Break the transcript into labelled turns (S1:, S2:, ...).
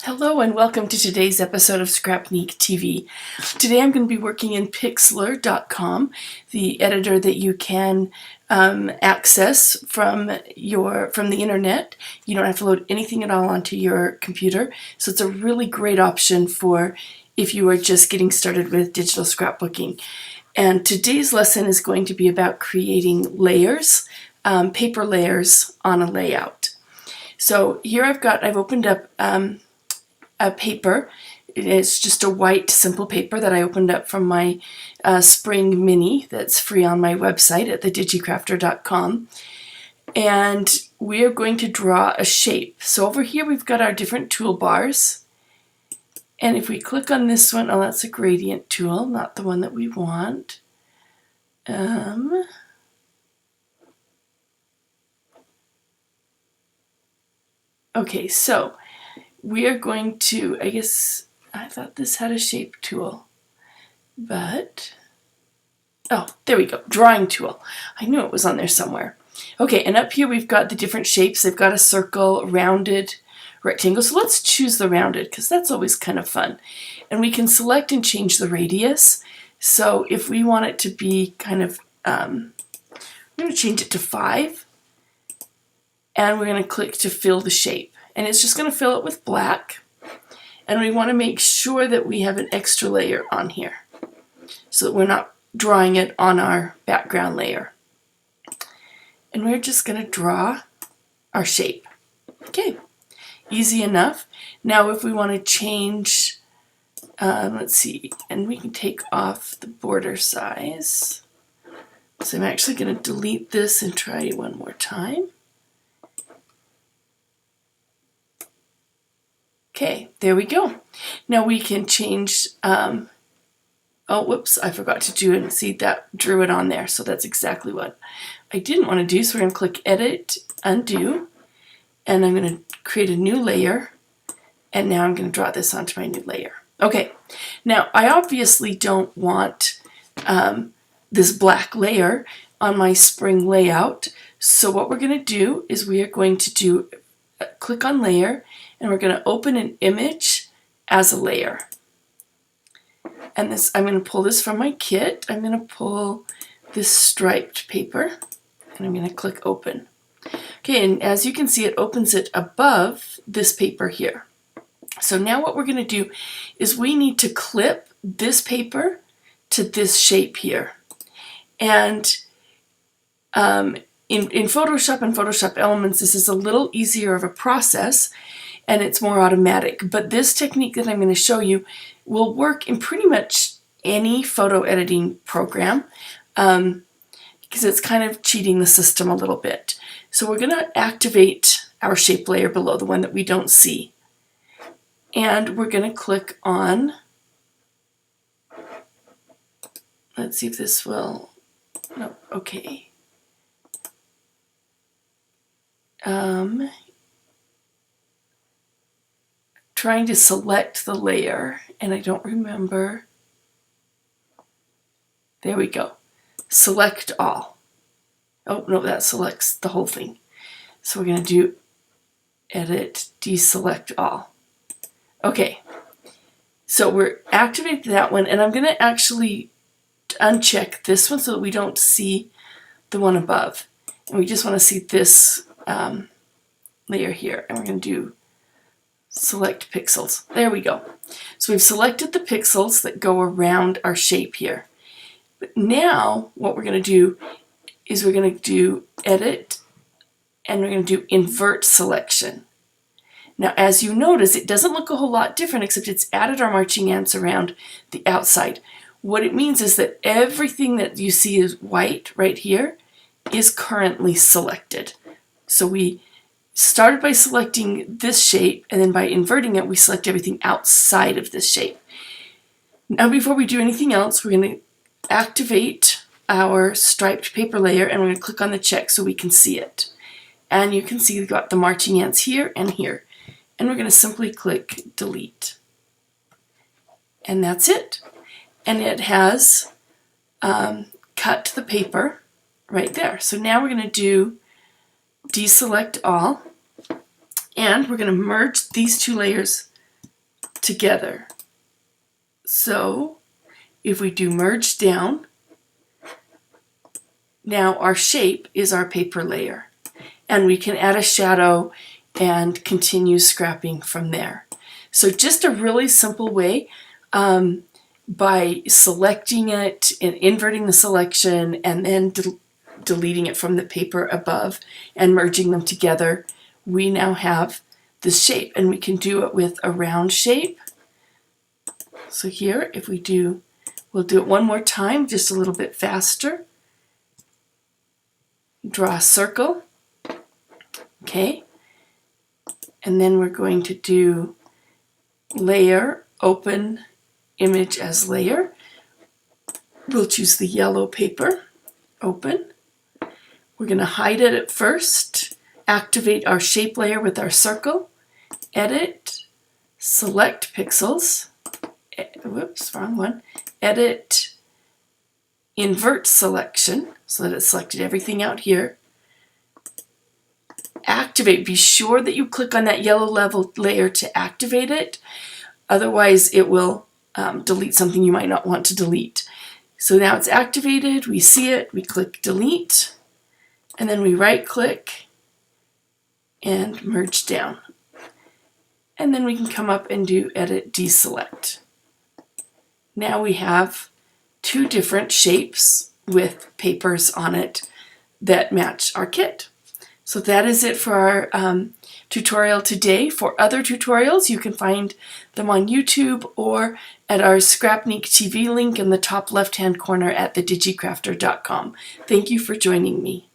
S1: Hello and welcome to today's episode of Scrapneek TV. Today I'm going to be working in Pixlr.com, the editor that you can access from the internet. You don't have to load anything at all onto your computer, so it's a really great option for if you are just getting started with digital scrapbooking. And today's lesson is going to be about creating layers, paper layers on a layout. So here I've opened up a paper. It's just a white simple paper that I opened up from my Spring Mini that's free on my website at thedigicrafter.com, and we are going to draw a shape. So over here we've got our different toolbars, and if we click on this one, oh, that's a gradient tool, not the one that we want. Okay, so we are going to, I thought this had a shape tool, but, oh, there we go, drawing tool. I knew it was on there somewhere. Okay, and up here we've got the different shapes. They've got a circle, rounded, rectangle. So let's choose the rounded because that's always kind of fun. And we can select and change the radius. So if we want it to be kind of, I'm going to change it to 5, and we're going to click to fill the shape. And it's just going to fill it with black. And we want to make sure that we have an extra layer on here so that we're not drawing it on our background layer. And we're just going to draw our shape. Okay, easy enough. Now if we want to change, let's see, and we can take off the border size. So I'm actually going to delete this and try it one more time. Okay, there we go. Now we can change, oh, whoops, I forgot to do it, and see that drew it on there. So that's exactly what I didn't want to do. So we're going to click Edit, Undo, and I'm going to create a new layer. And now I'm going to draw this onto my new layer. Okay, now I obviously don't want this black layer on my spring layout. So what we're going to do is we are going to click on Layer, and we're going to open an image as a layer. And this, I'm going to pull this from my kit. I'm going to pull this striped paper, and I'm going to click Open. Okay, and as you can see, it opens it above this paper here. So now what we're going to do is we need to clip this paper to this shape here. And in Photoshop and Photoshop Elements, this is a little easier of a process, and it's more automatic. But this technique that I'm going to show you will work in pretty much any photo editing program, because it's kind of cheating the system a little bit. So we're going to activate our shape layer below, the one that we don't see. And we're going to click on, let's see if this will, no, okay. Trying to select the layer, and I don't remember. There we go. Select all. Oh, no, that selects the whole thing. So we're going to do Edit, Deselect All. Okay, so we're activating that one, and I'm going to actually uncheck this one so that we don't see the one above. And we just want to see this layer here, and we're going to do Select Pixels. There we go. So we've selected the pixels that go around our shape here. But now what we're going to do is we're going to do Edit, and we're going to do Invert Selection. Now as you notice, it doesn't look a whole lot different, except it's added our marching ants around the outside. What it means is that everything that you see is white right here is currently selected. So we started by selecting this shape, and then by inverting it, we select everything outside of this shape. Now before we do anything else, we're going to activate our striped paper layer, and we're going to click on the check so we can see it. And you can see we've got the marching ants here and here. And we're going to simply click Delete. And that's it. And it has cut the paper right there. So now we're going to do Deselect All, and we're going to merge these two layers together. So if we do merge down, now our shape is our paper layer. And we can add a shadow and continue scrapping from there. So just a really simple way, by selecting it and inverting the selection and then deleting it from the paper above and merging them together, we now have this shape, and we can do it with a round shape. So here, if we do, we'll do it one more time, just a little bit faster. Draw a circle, okay, and then we're going to do layer, open image as layer. We'll choose the yellow paper, open. We're going to hide it at first, activate our shape layer with our circle, edit, select pixels, whoops, wrong one, edit, invert selection, so that it selected everything out here. Activate, be sure that you click on that yellow level layer to activate it, otherwise it will delete something you might not want to delete. So now it's activated, we see it, we click delete, and then we right click and merge down. And then we can come up and do edit deselect. Now we have two different shapes with papers on it that match our kit. So that is it for our tutorial today. For other tutorials, you can find them on YouTube or at our Scrapnik TV link in the top left-hand corner at thedigicrafter.com. Thank you for joining me.